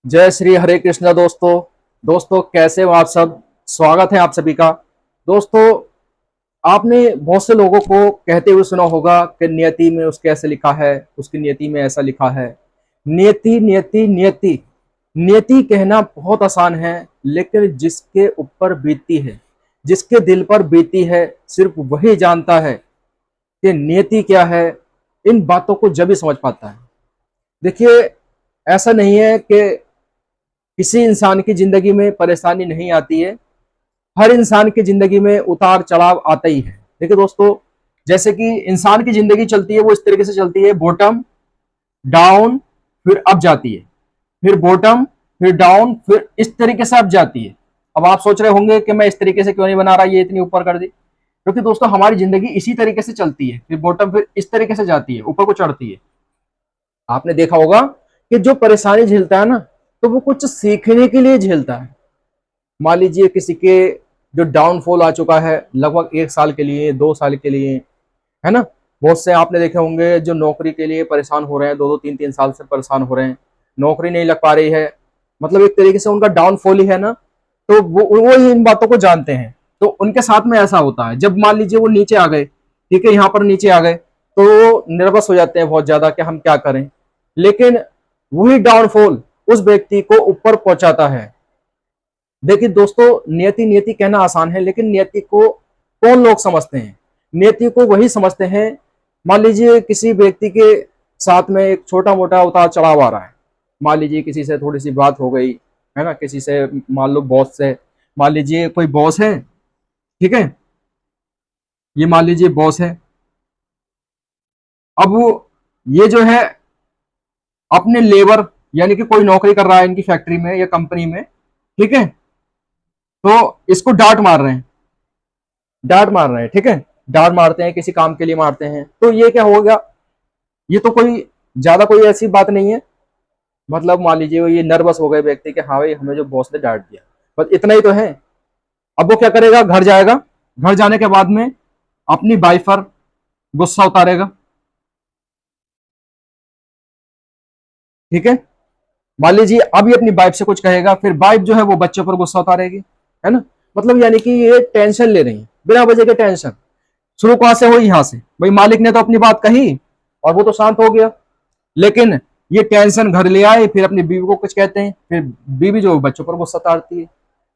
जय श्री हरे कृष्णा दोस्तों कैसे हो आप सब। स्वागत है आप सभी का। दोस्तों, आपने बहुत से लोगों को कहते हुए सुना होगा कि नियति में उसके ऐसे लिखा है, उसकी नियति में ऐसा लिखा है। नियति नियति नियति नियति कहना बहुत आसान है, लेकिन जिसके ऊपर बीतती है, जिसके दिल पर बीतती है, सिर्फ वही जानता है कि नियति क्या है। इन बातों को जब ही समझ पाता है। देखिए, ऐसा नहीं है कि किसी इंसान की जिंदगी में परेशानी नहीं आती है। हर इंसान की जिंदगी में उतार चढ़ाव आता ही है। देखिए दोस्तों, जैसे कि इंसान की जिंदगी चलती है वो इस तरीके से चलती है, बॉटम डाउन फिर अप जाती है, फिर बॉटम फिर डाउन फिर इस तरीके से अप जाती है। अब आप सोच रहे होंगे कि मैं इस तरीके से क्यों नहीं बना रहा, ये इतनी ऊपर कर दी। क्योंकि दोस्तों हमारी जिंदगी इसी तरीके से चलती है, फिर बॉटम फिर इस तरीके से जाती है, ऊपर को चढ़ती है। आपने देखा होगा कि जो परेशानी झेलता है ना, तो वो कुछ सीखने के लिए झेलता है। मान लीजिए किसी के जो डाउनफॉल आ चुका है लगभग 1 साल के लिए, 2 साल के लिए, है ना। बहुत से आपने देखे होंगे जो नौकरी के लिए परेशान हो रहे हैं, 2-2 3-3 साल से परेशान हो रहे हैं, नौकरी नहीं लग पा रही है। मतलब एक तरीके से उनका डाउनफॉल ही है ना। तो वो ही इन बातों को जानते हैं। तो उनके साथ में ऐसा होता है, जब मान लीजिए वो नीचे आ गए, ठीक है, यहाँ पर नीचे आ गए, तो वो नर्वस हो जाते हैं बहुत ज्यादा कि हम क्या करें। लेकिन वही डाउनफॉल उस व्यक्ति को ऊपर पहुंचाता है। देखिए दोस्तों, नियति नियति कहना आसान है, लेकिन नियति को कौन लोग समझते हैं? नियति को वही समझते हैं। मान लीजिए किसी व्यक्ति के साथ में एक छोटा मोटा उतार चढ़ाव आ रहा है। मान लीजिए किसी से थोड़ी सी बात हो गई, है ना, किसी से, मान लो बॉस से। मान लीजिए कोई बॉस है, ठीक है, ये मान लीजिए बॉस है। अब वो, ये जो है, अपने लेबर, यानी कि कोई नौकरी कर रहा है इनकी फैक्ट्री में या कंपनी में, ठीक है, तो इसको डांट मार रहे हैं, डांट मार रहे हैं, ठीक है, डांट मारते हैं, किसी काम के लिए मारते हैं, तो ये क्या होगा? ये तो कोई ज्यादा कोई ऐसी बात नहीं है। मतलब मान लीजिए ये नर्वस हो गए व्यक्ति के, हाँ भाई हमें जो बॉस ने डांट दिया, बस इतना ही तो है। अब वो क्या करेगा? घर जाएगा, घर जाने के बाद में अपनी वाइफ पर गुस्सा उतारेगा, ठीक है। मान लीजिए अब ये अपनी वाइफ से कुछ कहेगा, फिर वाइफ जो है वो बच्चों पर गुस्सा उतारेगी, है ना। मतलब यानी कि ये टेंशन ले रही है, बिना वजह के टेंशन। शुरू कहां से हुई? यहां से, भाई मालिक ने तो अपनी बात कही और वो तो शांत हो गया, लेकिन ये टेंशन घर ले आए, फिर अपनी बीवी को कुछ कहते हैं, फिर बीवी जो बच्चों पर गुस्सा उतारती है।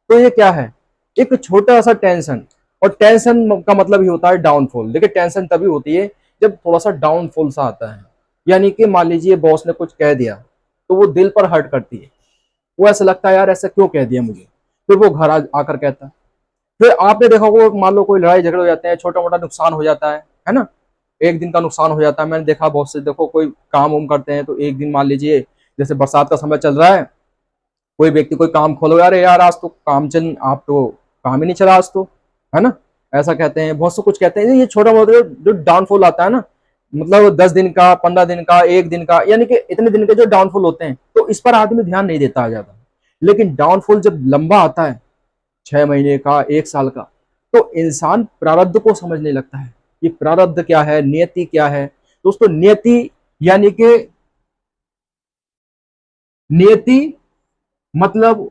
तो ये क्या है? एक छोटा सा टेंशन। और टेंशन का मतलब ही होता है डाउनफॉल। देखिए, टेंशन तभी होती है जब थोड़ा सा डाउनफॉल सा आता है। यानी कि मान लीजिए बॉस ने कुछ कह दिया, तो वो दिल पर हर्ट करती है। वो ऐसा लगता है यार ऐसा क्यों कह दिया मुझे। फिर वो घर आकर कहता है। फिर आपने देखा होगा, मान लो कोई लड़ाई झगड़े हो जाते हैं, छोटा मोटा नुकसान हो जाता है ना। एक दिन का नुकसान हो जाता है। मैंने देखा बहुत से, देखो कोई काम वाम करते हैं तो एक दिन, मान लीजिए जैसे बरसात का समय चल रहा है, कोई व्यक्ति कोई काम खोलो, यार यार आज तो काम चल, आप तो काम ही नहीं चला आज तो, है ना। ऐसा कहते हैं, बहुत से कुछ कहते हैं। ये छोटा मोटा जो डाउनफॉल आता है ना, मतलब 10 दिन का, 15 दिन का, एक दिन का, यानी कि इतने दिन के जो डाउनफॉल होते हैं, तो इस पर आदमी ध्यान नहीं देता ज्यादा। लेकिन डाउनफॉल जब लंबा आता है, 6 महीने का, 1 साल का, तो इंसान प्रारब्ध को समझने लगता है। ये प्रारब्ध क्या है, नियति क्या है। दोस्तों, नियति यानी कि, नियति मतलब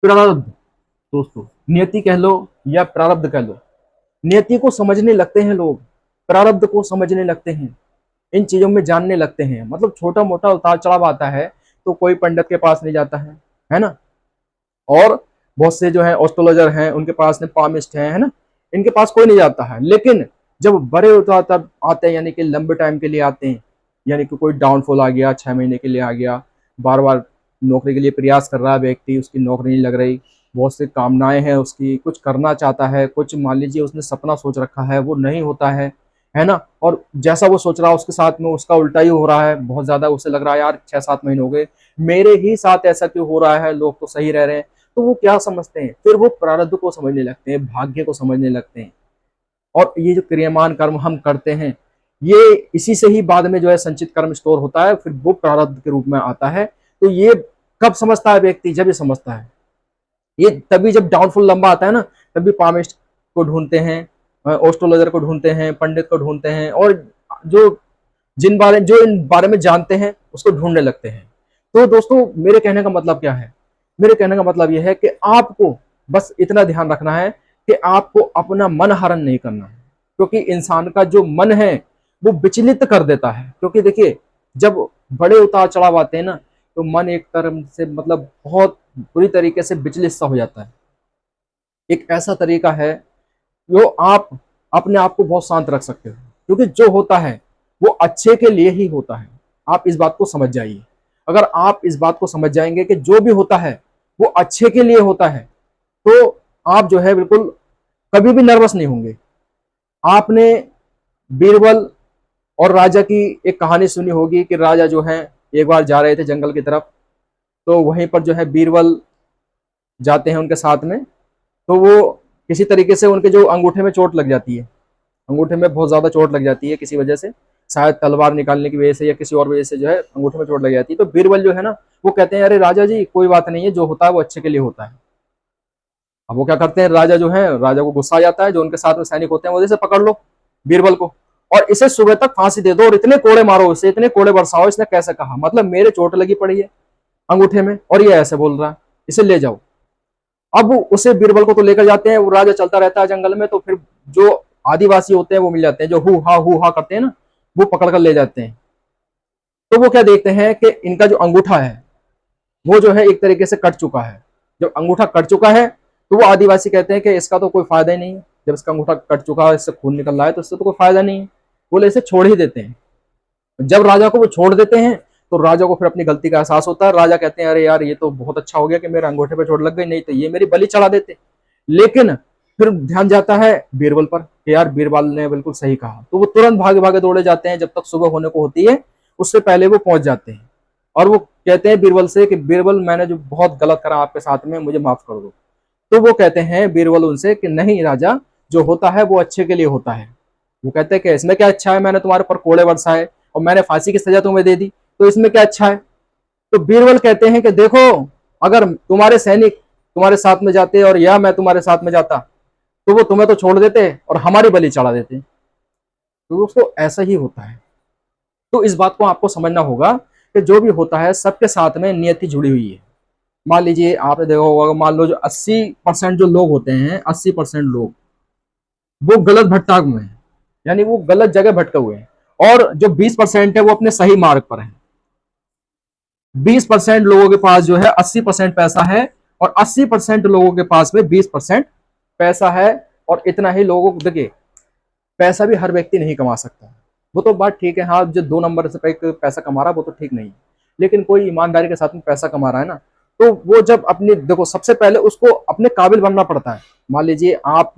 प्रारब्ध। दोस्तों, नियति कह लो या प्रारब्ध कह लो, नियति को समझने लगते हैं लोग, प्रारब्ध को समझने लगते हैं, इन चीजों में जानने लगते हैं। मतलब छोटा मोटा उतार चढ़ाव आता है तो कोई पंडित के पास नहीं जाता है ना। और बहुत से जो है एस्ट्रोलॉजर हैं, उनके पास में पामिस्ट हैं, है ना, इनके पास कोई नहीं जाता है। लेकिन जब बड़े उतार तब आते हैं, यानी कि लंबे टाइम के लिए आते हैं, यानी कि कोई डाउनफॉल आ गया, 6 महीने के लिए आ गया, बार बार नौकरी के लिए प्रयास कर रहा है व्यक्ति, उसकी नौकरी नहीं लग रही, बहुत सी कामनाएं हैं उसकी, कुछ करना चाहता है, कुछ मान लीजिए उसने सपना सोच रखा है, वो नहीं होता है ना। और जैसा वो सोच रहा है उसके साथ में उसका उल्टा ही हो रहा है, बहुत ज्यादा उसे लग रहा है यार 6-7 महीने हो गए, मेरे ही साथ ऐसा क्यों हो रहा है, लोग तो सही रह रहे हैं। तो वो क्या समझते हैं? फिर वो प्रारब्ध को समझने लगते हैं, भाग्य को समझने लगते हैं। और ये जो क्रियामान कर्म हम करते हैं, ये इसी से ही बाद में जो है संचित कर्म स्टोर होता है, फिर वो प्रारब्ध के रूप में आता है। तो ये कब समझता है व्यक्ति? जब ये समझता है। ये तभी जब डाउनफॉल लंबा आता है ना, तभी पामिस्ट को ढूंढते हैं, एस्ट्रोलॉजर को ढूंढते हैं, पंडित को ढूंढते हैं, और जो इन बारे में जानते हैं उसको ढूंढने लगते हैं। तो दोस्तों मेरे कहने का मतलब क्या है, मेरे कहने का मतलब यह है कि आपको बस इतना ध्यान रखना है कि आपको अपना मन हरण नहीं करना है, क्योंकि इंसान का जो मन है वो विचलित कर देता है। क्योंकि देखिए, जब बड़े उतार चढ़ाव आते हैं ना, तो मन एक तरह से मतलब बहुत बुरी तरीके से विचलित सा हो जाता है। एक ऐसा तरीका है जो आप अपने आप को बहुत शांत रख सकते हो, क्योंकि जो होता है वो अच्छे के लिए ही होता है। आप इस बात को समझ जाइए। अगर आप इस बात को समझ जाएंगे कि जो भी होता है वो अच्छे के लिए होता है, तो आप जो है बिल्कुल कभी भी नर्वस नहीं होंगे। आपने बीरबल और राजा की एक कहानी सुनी होगी कि राजा जो है एक बार जा रहे थे जंगल की तरफ, तो वहीं पर जो है बीरबल जाते हैं उनके साथ में। तो वो किसी तरीके से उनके जो अंगूठे में चोट लग जाती है, अंगूठे में बहुत ज्यादा चोट लग जाती है किसी वजह से, शायद तलवार निकालने की वजह से या किसी और वजह से जो है अंगूठे में चोट लग जाती है। तो बीरबल जो है ना, वो कहते हैं अरे राजा जी कोई बात नहीं है, जो होता है वो अच्छे के लिए होता है। अब वो क्या करते हैं, राजा जो है, राजा को गुस्सा आ जाता है, जो उनके साथ में सैनिक होते हैं वो जैसे पकड़ लो बीरबल को और इसे सुबह तक फांसी दे दो और इतने कोड़े मारो, इसे इतने कोड़े बरसाओ। इसने कैसे कहा, मतलब मेरे चोट लगी पड़ी है अंगूठे में और ये ऐसे बोल रहा है, इसे ले जाओ। अब उसे बीरबल को तो लेकर जाते हैं, वो राजा चलता रहता है जंगल में, तो फिर जो आदिवासी होते हैं वो मिल जाते हैं, जो हु हा करते हैं ना, वो पकड़ कर ले जाते हैं। तो वो क्या देखते हैं कि इनका जो अंगूठा है वो जो है एक तरीके से कट चुका है। जब अंगूठा कट चुका है तो वो आदिवासी कहते हैं कि इसका तो कोई फायदा ही नहीं है, जब इसका अंगूठा कट चुका है, इससे खून निकल रहा है, तो इससे तो कोई फायदा नहीं है, बोले इसे छोड़ ही देते हैं। जब राजा को वो छोड़ देते हैं तो राजा को फिर अपनी गलती का एहसास होता है। राजा कहते हैं अरे यार ये तो बहुत अच्छा हो गया कि मेरे अंगूठे पे चोट लग गई, नहीं तो ये मेरी बलि चढ़ा देते। लेकिन फिर ध्यान जाता है बीरबल पर कि यार बीरबल ने बिल्कुल सही कहा, तो वो तुरंत भागे भागे दौड़े जाते हैं। जब तक सुबह होने को होती है उससे पहले वो पहुंच जाते हैं और वो कहते हैं बीरबल से कि बीरबल मैंने जो बहुत गलत करा आपके साथ में, मुझे माफ कर दो। तो वो कहते हैं बीरबल उनसे कि नहीं राजा, जो होता है वो अच्छे के लिए होता है। वो कहते हैं कि इसमें क्या अच्छा है, मैंने तुम्हारे ऊपर कोड़े बरसाए और मैंने फांसी की सजा तुम्हें दे दी, तो इसमें क्या अच्छा है। तो बीरबल कहते हैं कि देखो, अगर तुम्हारे सैनिक तुम्हारे साथ में जाते और या मैं तुम्हारे साथ में जाता तो वो तुम्हें तो छोड़ देते और हमारी बलि चढ़ा देते। तो दोस्तों ऐसा ही होता है। तो इस बात को आपको समझना होगा कि जो भी होता है सबके साथ में नियति जुड़ी हुई है। मान लीजिए आपने देखा होगा, मान लो जो 80% जो लोग होते हैं, 80% लोग वो गलत भटक में हैं, यानी वो गलत जगह भटके हुए हैं, और जो 20% है वो अपने सही मार्ग पर है। 20% लोगों के पास जो है 80% पैसा है और 80% लोगों के पास में 20% पैसा है। और इतना ही लोगों को देखिए, पैसा भी हर व्यक्ति नहीं कमा सकता, वो तो बात ठीक है। हाँ, जो 2 नंबर से पैसा कमा रहा है वो तो ठीक नहीं है, लेकिन कोई ईमानदारी के साथ में पैसा कमा रहा है ना, तो वो जब अपनी देखो सबसे पहले उसको अपने काबिल बनना पड़ता है। मान लीजिए आप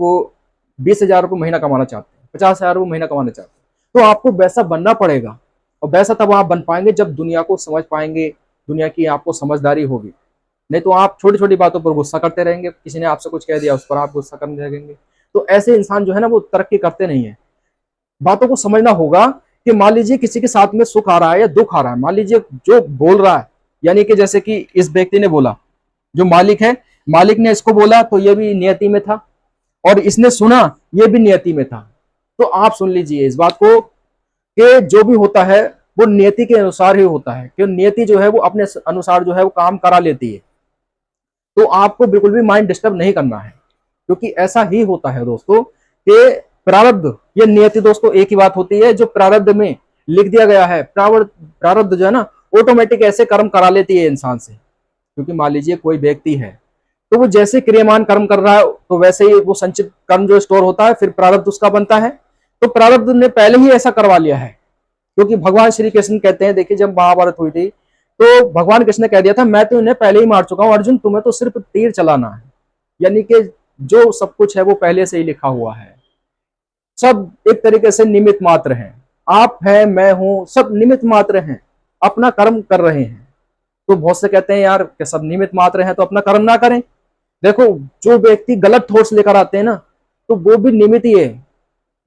20,000 रुपये महीना कमाना चाहते हैं, 50,000 रुपये महीना कमाना चाहते हैं, तो आपको वैसा बनना पड़ेगा। और वैसा तब आप बन पाएंगे जब दुनिया को समझ पाएंगे, दुनिया की आपको समझदारी होगी। नहीं तो आप छोटी छोटी बातों पर गुस्सा करते रहेंगे, किसी ने आपसे कुछ कह दिया उस पर आप गुस्सा करने लगेंगे। तो ऐसे इंसान जो है ना वो तरक्की करते नहीं है। बातों को समझना होगा कि मान लीजिए किसी के साथ में सुख आ रहा है या दुख आ रहा है, मान लीजिए जो बोल रहा है, यानी कि जैसे कि इस व्यक्ति ने बोला, जो मालिक है, मालिक ने इसको बोला तो ये भी नियति में था, और इसने सुना ये भी नियति में था। तो आप सुन लीजिए इस बात को कि जो भी होता है वो नियति के अनुसार ही होता है, कि नियति जो है वो अपने अनुसार जो है वो काम करा लेती है। तो आपको बिल्कुल भी माइंड डिस्टर्ब नहीं करना है, क्योंकि ऐसा ही होता है दोस्तों कि प्रारब्ध या नियति दोस्तों एक ही बात होती है। जो प्रारब्ध में लिख दिया गया है, प्रारब्ध जो है ना ऑटोमेटिक ऐसे कर्म करा लेती है इंसान से। क्योंकि मान लीजिए कोई व्यक्ति है, तो वो जैसे क्रियमान कर्म कर रहा है तो वैसे ही वो संचित कर्म जो स्टोर होता है, फिर प्रारब्ध उसका बनता है। तो प्रारब्ध ने पहले ही ऐसा करवा लिया है, क्योंकि भगवान श्री कृष्ण कहते हैं, देखिए जब महाभारत हुई थी तो भगवान कृष्ण ने कह दिया था मैं तो इन्हें पहले ही मार चुका हूं अर्जुन, तुम्हें तो सिर्फ तीर चलाना है। यानी कि जो सब कुछ है वो पहले से ही लिखा हुआ है। सब एक तरीके से निमित्त मात्र हैं, आप हैं मैं हूं, सब निमित्त मात्र हैं, अपना कर्म कर रहे हैं। तो बहुत से कहते हैं यार कि सब निमित्त मात्र हैं तो अपना कर्म ना करें। देखो, जो व्यक्ति गलत थॉट्स लेकर आते हैं ना, तो वो भी निमित्त ही है,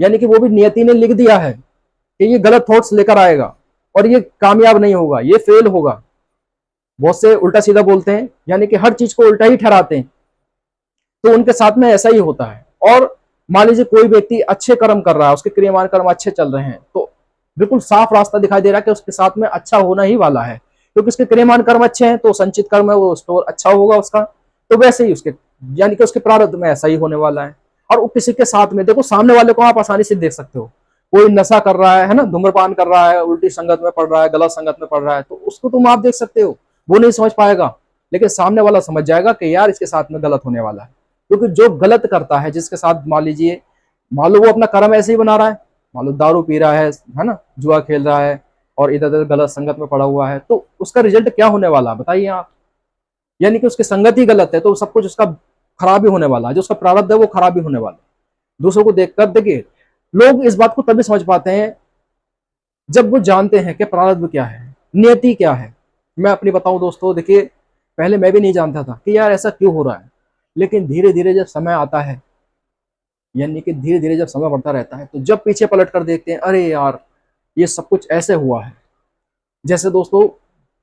यानी कि वो भी नियति ने लिख दिया है कि ये गलत थॉट्स लेकर आएगा और ये कामयाब नहीं होगा, ये फेल होगा। बहुत से उल्टा सीधा बोलते हैं, यानी कि हर चीज को उल्टा ही ठहराते हैं, तो उनके साथ में ऐसा ही होता है। और मान लीजिए कोई व्यक्ति अच्छे कर्म कर रहा है, उसके क्रियमान कर्म अच्छे चल रहे हैं, तो बिल्कुल साफ रास्ता दिखाई दे रहा है कि उसके साथ में अच्छा होना ही वाला है। क्योंकि उसके क्रियमान कर्म अच्छे हैं तो संचित कर्म है वो स्टोर अच्छा होगा उसका, तो वैसे ही उसके यानी कि उसके प्रारब्ध में ऐसा ही होने वाला है। और वो किसी के साथ में देखो, सामने वाले को आप आसानी से देख सकते हो, कोई नशा कर रहा है ना, धूम्रपान कर रहा है, उल्टी संगत में पड़ रहा है, गलत संगत में पड़ रहा है, तो उसको तुम आप देख सकते हो, वो नहीं समझ पाएगा, लेकिन सामने वाला समझ जाएगा कि यार इसके साथ में गलत होने वाला है। क्योंकि जो गलत करता है, जिसके साथ मान लीजिए, मान लो वो अपना कर्म ऐसे ही बना रहा है, मान लो दारू पी रहा है ना, जुआ खेल रहा है और इधर उधर गलत संगत में पड़ा हुआ है, तो उसका रिजल्ट क्या होने वाला है बताइए आप। यानी कि उसकी संगत ही गलत है, तो सब कुछ उसका खराब ही होने वाला है, जो उसका प्रारब्ध है वो खराब ही होने वाला है। दूसरों को देखकर देखिए, लोग इस बात को तभी समझ पाते हैं जब वो जानते हैं कि प्रारब्ध क्या है, नियति क्या है। मैं अपनी बताऊं दोस्तों, देखिए पहले मैं भी नहीं जानता था कि यार ऐसा क्यों हो रहा है, लेकिन धीरे धीरे जब समय आता है, यानी कि धीरे धीरे जब समय बढ़ता रहता है, तो जब पीछे पलट कर देखते हैं, अरे यार ये सब कुछ ऐसे हुआ है। जैसे दोस्तों,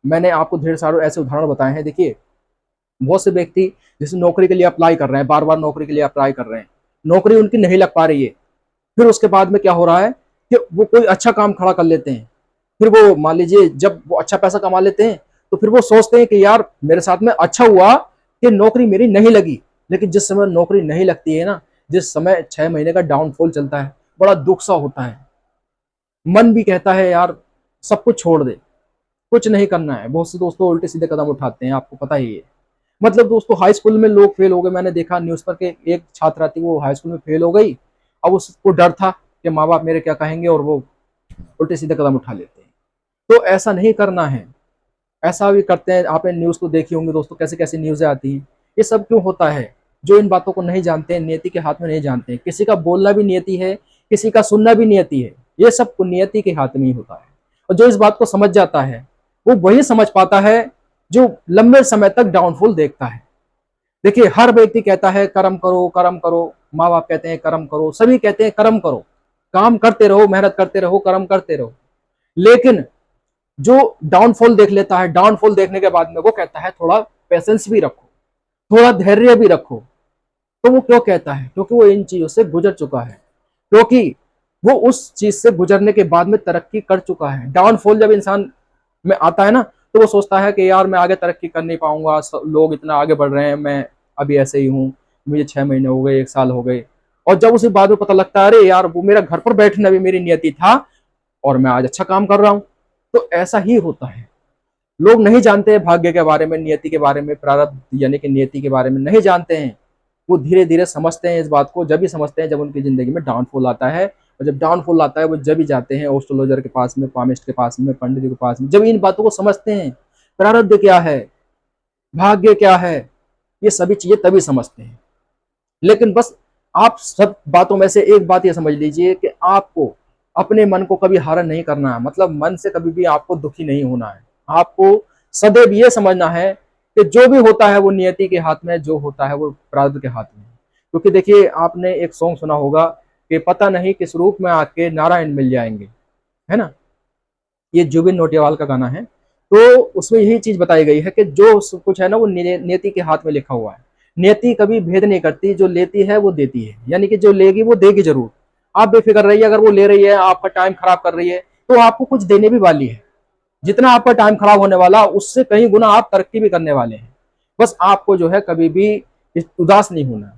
मैंने आपको ढेर सारे ऐसे उदाहरण बताए हैं। देखिए बहुत से व्यक्ति जैसे नौकरी के लिए अप्लाई कर रहे हैं, बार बार नौकरी के लिए अप्लाई कर रहे हैं, नौकरी उनकी नहीं लग पा रही है, फिर उसके बाद में क्या हो रहा है कि वो कोई अच्छा काम खड़ा कर लेते हैं, फिर वो मान लीजिए जब वो अच्छा पैसा कमा लेते हैं, तो फिर वो सोचते हैं कि यार मेरे साथ में अच्छा हुआ कि नौकरी मेरी नहीं लगी। लेकिन जिस समय नौकरी नहीं लगती है ना, जिस समय 6 महीने का डाउनफॉल चलता है, बड़ा दुख सा होता है, मन भी कहता है यार सब कुछ छोड़ दे, कुछ नहीं करना है। बहुत से दोस्तों उल्टे सीधे कदम उठाते हैं, आपको पता ही है। मतलब दोस्तों हाई स्कूल में लोग फेल हो गए, मैंने देखा न्यूज़ पर कि एक छात्रा थी वो हाई स्कूल में फेल हो गई, अब उसको डर था कि माँ बाप मेरे क्या कहेंगे, और वो उल्टे सीधे कदम उठा लेते हैं। तो ऐसा नहीं करना है, ऐसा भी करते हैं। आपने न्यूज़ तो देखी होंगी दोस्तों, कैसे कैसे न्यूज़ें आती हैं। ये सब क्यों होता है? जो इन बातों को नहीं जानते हैं, नियति के हाथ में नहीं जानते हैं। किसी का बोलना भी नियति है, किसी का सुनना भी नियति है, ये सब नियति के हाथ में ही होता है। और जो इस बात को समझ जाता है वो वही समझ पाता है जो लंबे समय तक डाउनफॉल देखता है। देखिए हर व्यक्ति कहता है कर्म करो कर्म करो, माँ बाप कहते हैं कर्म करो, सभी कहते हैं कर्म करो, काम करते रहो, मेहनत करते रहो, कर्म करते रहो। लेकिन जो डाउनफॉल देख लेता है, डाउनफॉल देखने के बाद में वो कहता है थोड़ा पेशेंस भी रखो, थोड़ा धैर्य भी रखो। तो वो क्यों कहता है? क्योंकि वो इन चीजों से गुजर चुका है, क्योंकि वो उस चीज से गुजरने के बाद में तरक्की कर चुका है। डाउनफॉल जब इंसान में आता है ना, तो वो सोचता है कि यार मैं आगे तरक्की कर नहीं पाऊंगा, लोग इतना आगे बढ़ रहे हैं, मैं अभी ऐसे ही हूँ, मुझे 6 महीने हो गए, 1 साल हो गए। और जब उसे बाद में पता लगता है अरे यार वो मेरा घर पर बैठना भी मेरी नियति था और मैं आज अच्छा काम कर रहा हूँ, तो ऐसा ही होता है। लोग नहीं जानते हैं भाग्य के बारे में, नियति के बारे में, प्रारब्ध यानी कि नियति के बारे में नहीं जानते हैं। वो धीरे धीरे समझते हैं इस बात को, जब भी समझते हैं जब उनकी जिंदगी में डाउनफॉल आता है। और जब डाउनफॉल आता है वो जब भी जाते हैं एस्ट्रोलॉजर के पास में, पामिस्ट के पास में, पंडित के पास में, जब इन बातों को समझते हैं, प्रारब्ध क्या है, भाग्य क्या है, ये सभी चीजें तभी समझते हैं। लेकिन बस आप सब बातों में से एक बात ये समझ लीजिए कि आपको अपने मन को कभी हरण नहीं करना है, मतलब मन से कभी भी आपको दुखी नहीं होना है। आपको सदैव ये समझना है कि जो भी होता है वो नियति के हाथ में, जो होता है वो प्रारब्ध के हाथ में। क्योंकि देखिए आपने एक सॉन्ग सुना होगा कि पता नहीं किस रूप में आके नारायण मिल जाएंगे, है ना, ये जुबिन नौटियाल का गाना है। तो उसमें यही चीज बताई गई है कि जो सब कुछ है ना वो नियति के हाथ में लिखा हुआ है। नियति कभी भेद नहीं करती, जो लेती है वो देती है, यानी कि जो लेगी वो देगी जरूर। आप बेफिक्र रहिए, अगर वो ले रही है आपका टाइम खराब कर रही है तो आपको कुछ देने भी वाली है। जितना आपका टाइम खराब होने वाला उससे कहीं गुना आप तरक्की भी करने वाले हैं। बस आपको जो है कभी भी उदास नहीं होना है,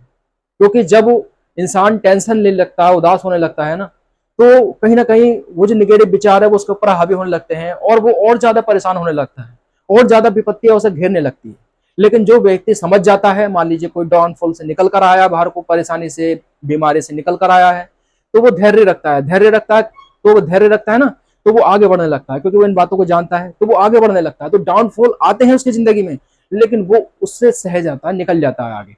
क्योंकि जब इंसान टेंशन लेने लगता है, उदास होने लगता है ना, तो कहीं ना कहीं वो जो निगेटिव विचार है वो उसके ऊपर हावी होने लगते हैं और वो और ज्यादा परेशान होने लगता है, और ज्यादा विपत्तियां उसे घेरने लगती है। लेकिन जो व्यक्ति समझ जाता है, मान लीजिए कोई डाउनफॉल से निकल कर आया, बाहर को परेशानी से, बीमारी से निकल कर आया है, तो वो धैर्य रखता है, धैर्य रखता है, तो वो धैर्य रखता है ना, तो वो आगे बढ़ने लगता है, क्योंकि वो इन बातों को जानता है, तो वो आगे बढ़ने लगता है। तो डाउनफॉल आते हैं उसकी जिंदगी में, लेकिन वो उससे सह जाता है, निकल जाता है आगे।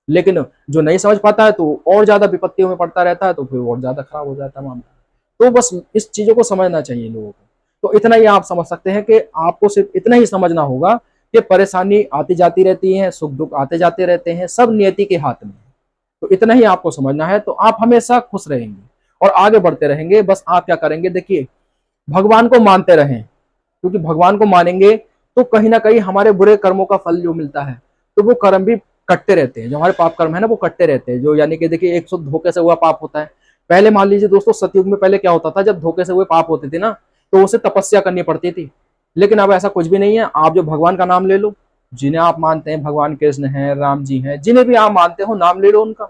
लेकिन जो नहीं समझ पाता है तो और ज्यादा विपत्तियों में पड़ता रहता है, तो फिर और ज्यादा खराब हो जाता है मामला। तो बस इस चीजों को समझना चाहिए लोगों को। तो इतना ही आप समझ सकते हैं कि आपको सिर्फ इतना ही समझना होगा कि परेशानी आती जाती रहती है, सुख दुख आते जाते रहते हैं, सब नियति के हाथ में। तो इतना ही आपको समझना है, तो आप हमेशा खुश रहेंगे और आगे बढ़ते रहेंगे। बस आप क्या करेंगे, देखिए भगवान को मानते रहें, क्योंकि भगवान को मानेंगे तो कहीं ना कहीं हमारे बुरे कर्मों का फल जो मिलता है, तो वो कर्म भी कटते रहते हैं, जो हमारे पाप कर्म है ना वो कटते रहते हैं। जो यानी कि देखिए 100 धोखे से हुआ पाप होता है। पहले मान लीजिए दोस्तों, सतयुग में पहले क्या होता था, जब धोखे से हुए पाप होते थे ना, तो उसे तपस्या करनी पड़ती थी, लेकिन अब ऐसा कुछ भी नहीं है। आप जो भगवान का नाम ले लो, जिन्हें आप मानते हैं, भगवान कृष्ण हैं, राम जी हैं, जिन्हें भी आप मानते हो नाम ले लो उनका,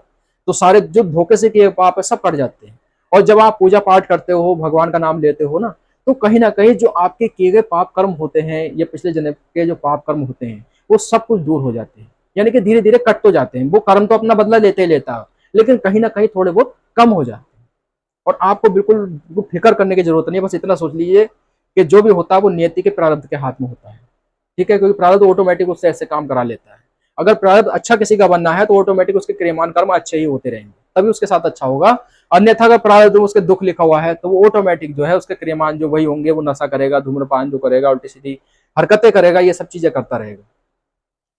तो सारे जो धोखे से किए पाप है सब कट जाते हैं। और जब आप पूजा पाठ करते हो, भगवान का नाम लेते हो ना, तो कहीं ना कहीं जो आपके किए गए पाप कर्म होते हैं या पिछले जन्म के जो पाप कर्म होते हैं वो सब कुछ दूर हो जाते हैं। यानी कि धीरे धीरे कट तो जाते हैं, वो कर्म तो अपना बदला लेते ही लेता है, लेकिन कहीं ना कहीं थोड़े बहुत कम हो जाते हैं। और आपको बिल्कुल फिक्र करने की जरूरत नहीं है, बस इतना सोच लीजिए कि जो भी होता है वो नियति के प्रारब्ध के हाथ में होता है। ठीक है, क्योंकि प्रारब्ध ऑटोमेटिक उससे ऐसे काम करा लेता है। अगर प्रारब्ध अच्छा किसी का बनना है तो ऑटोमेटिक उसके क्रियमान कर्म अच्छे ही होते रहेंगे, तभी उसके साथ अच्छा होगा। अन्यथा अगर प्रारब्ध में उसके दुख लिखा हुआ है तो वो ऑटोमेटिक जो है उसके क्रियमान जो वही होंगे, वो नशा करेगा, धूम्रपान जो करेगा, उल्टी सीधी हरकतें करेगा, ये सब चीजें करता रहेगा।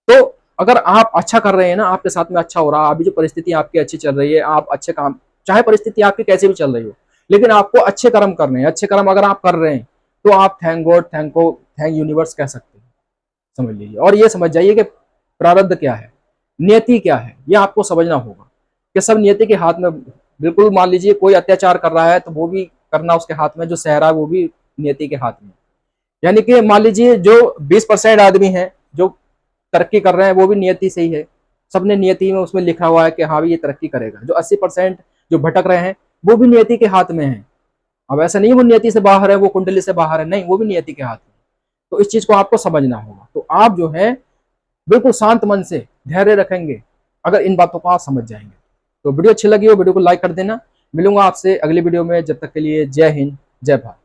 तो अगर आप अच्छा कर रहे हैं ना, आपके साथ में अच्छा हो रहा है, अभी जो परिस्थिति आपकी अच्छी चल रही है, आप अच्छे काम, चाहे परिस्थिति आपकी कैसे भी चल रही हो, लेकिन आपको अच्छे कर्म करने हैं। अच्छे कर्म अगर आप कर रहे हैं तो आप थैंक गॉड, थैंक यूनिवर्स कह सकते हैं, समझ लीजिए। और ये समझ जाइए कि प्रारब्ध क्या है, नियति क्या है, ये आपको समझना होगा कि सब नियति के हाथ में। बिल्कुल मान लीजिए कोई अत्याचार कर रहा है तो वो भी करना उसके हाथ में, जो सह रहा है वो भी नियति के हाथ में। यानी कि मान लीजिए जो 20% आदमी है जो तरक्की कर रहे हैं वो भी नियति से ही है, सबने नियति में उसमें लिखा हुआ है कि हाँ भी ये तरक्की करेगा। जो 80% जो भटक रहे हैं वो भी नियति के हाथ में है। अब ऐसा नहीं वो नियति से बाहर है, वो कुंडली से बाहर है, नहीं, वो भी नियति के हाथ में। तो इस चीज को आपको समझना होगा। तो आप जो है बिल्कुल शांत मन से धैर्य रखेंगे अगर इन बातों को आप समझ जाएंगे। तो वीडियो अच्छी लगी हो वीडियो को लाइक कर देना। मिलूंगा आपसे अगली वीडियो में, जब तक के लिए जय हिंद, जय भारत।